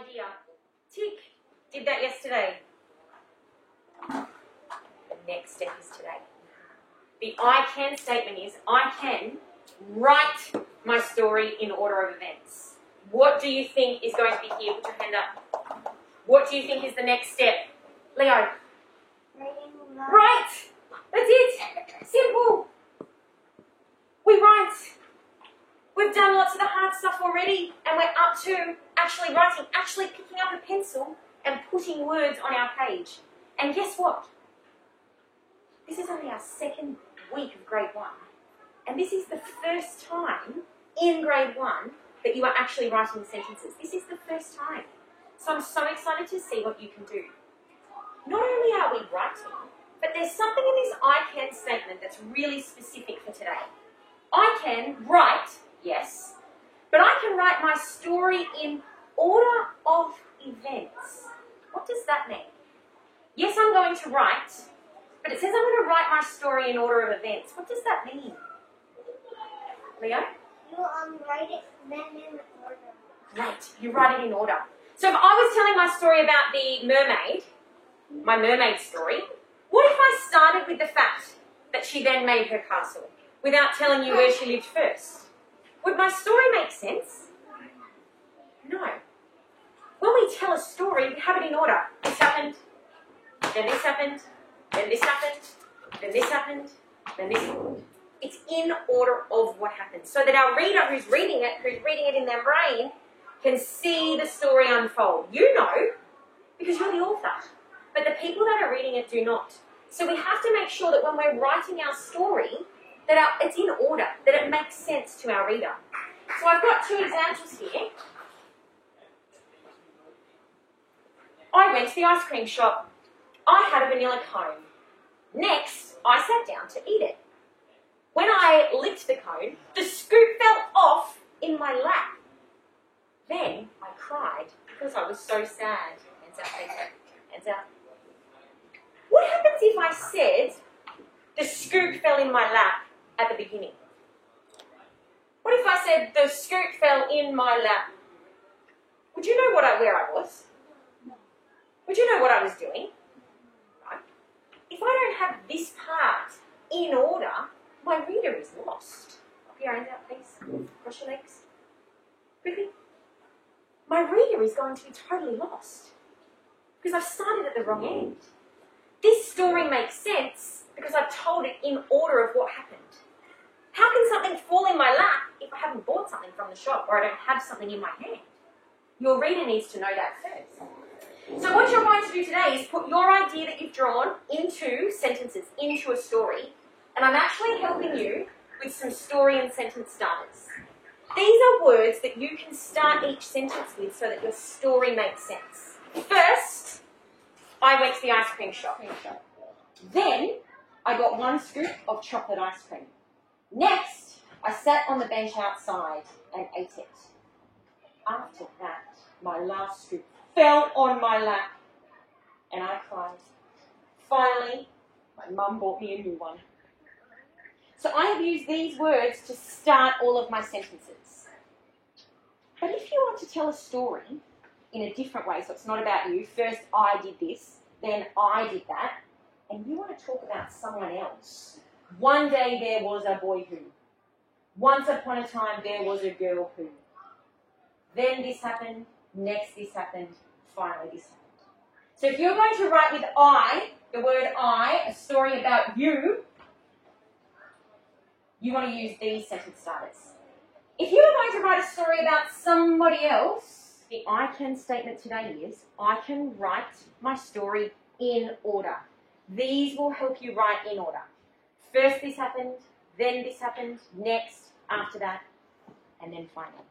idea. Tick. Did that yesterday. The next step is today. The I can statement is I can write my story in order of events. What do you think is going to be here? Put your hand up. What do you think is the next step? Leo. Right. That's it. Simple. We write. We've done lots of the hard stuff already, and we're up to actually writing, actually picking up a pencil and putting words on our page. And guess what? This is only our second week of grade 1. And this is the first time in grade 1 that you are actually writing sentences. This is the first time. So I'm so excited to see what you can do. Not only are we writing, but there's something in this I can statement that's really specific for today. I can write, yes, but I can write my story in order of events. What does that mean? Yes, I'm going to write, but it says I'm going to write my story in order of events. What does that mean? Leo? You write it then in order. Right, you write it in order. So if I was telling my story about the mermaid, my mermaid story, what if I started with the fact that she then made her castle without telling you where she lived first? Would my story make sense? No. When we tell a story, we have it in order. This happened, then this happened, then this happened, then this happened, then this happened. It's in order of what happened, so that our reader who's reading it in their brain, can see the story unfold. You know, because you're the author. But the people that are reading it do not. So we have to make sure that when we're writing our story, that it's in order, that it makes sense to our reader. So I've got 2 examples here. I went to the ice cream shop. I had a vanilla cone. Next, I sat down to eat it. When I licked the cone, the scoop fell off in my lap. Then I cried because I was so sad. Hands out, hands out, hands out. What happens if I said the scoop fell in my lap at the beginning? What if I said the scoop fell in my lap? Would you know where I was? Would you know what I was doing? Right. If I don't have this part in order, my reader is lost. Pop your hands out, please. Cross your legs. Quickly. My reader is going to be totally lost because I've started at the wrong end. This story makes sense because I've told it in order of what happened. How can something fall in my lap if I haven't bought something from the shop or I don't have something in my hand? Your reader needs to know that first. So what you're going to do today is put your idea that you've drawn into sentences, into a story, and I'm actually helping you with some story and sentence starters. These are words that you can start each sentence with so that your story makes sense. First, I went to the ice cream shop. Then, I got 1 scoop of chocolate ice cream. Next, I sat on the bench outside and ate it. After that, my last scoop fell on my lap and I cried. Finally, my mum bought me a new one. So I have used these words to start all of my sentences. But if you want to tell a story in a different way, so it's not about you, first I did this, then I did that, and you want to talk about someone else. One day there was a boy who. Once upon a time there was a girl who. Then this happened, next this happened, finally this happened. So if you're going to write with I, the word I, a story about you, you want to use these sentence starters. If you are going to write a story about somebody else, the I can statement today is, I can write my story in order. These will help you write in order. First this happened, then this happened, next, after that, and then finally.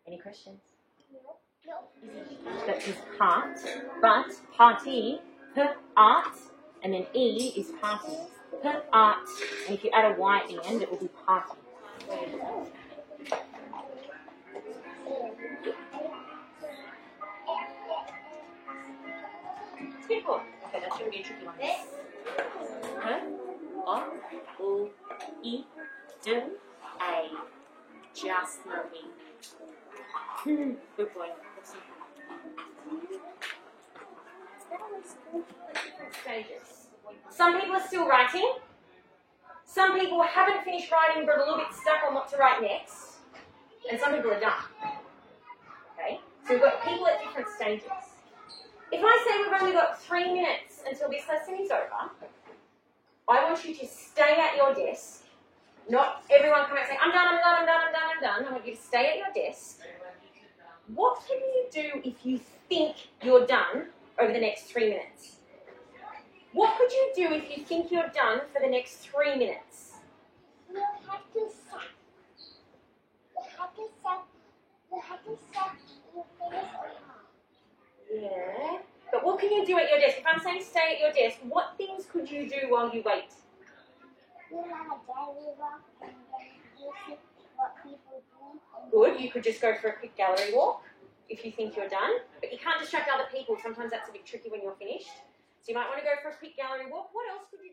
Any questions? No. That is part, but, party, art, and then E is party. Art, and if you add a Y at the end, it will be party. It's beautiful. Okay, that shouldn't be a tricky one. O, E, D, A. Just moving. Good boy. Different stages. Some people are still writing. Some people haven't finished writing but are a little bit stuck on what to write next. And some people are done. Okay? So we've got people at different stages. If I say we've only got 3 minutes until this lesson is over, I want you to stay at your desk. Not everyone come out and say, I'm done, I'm done, I'm done, I'm done, I'm done. I want you to stay at your desk. What can you do if you think you're done over the next 3 minutes? What could you do if you think you're done for the next 3 minutes? You have to set. You have to set. You have to set your finish or not. Yeah. But what can you do at your desk? If I'm saying stay at your desk, what things could you do while you wait? You have a gallery walk and then you see what people do. Good. You could just go for a quick gallery walk if you think you're done. But you can't distract other people. Sometimes that's a bit tricky when you're finished. So you might want to go for a quick gallery walk. What else could you do?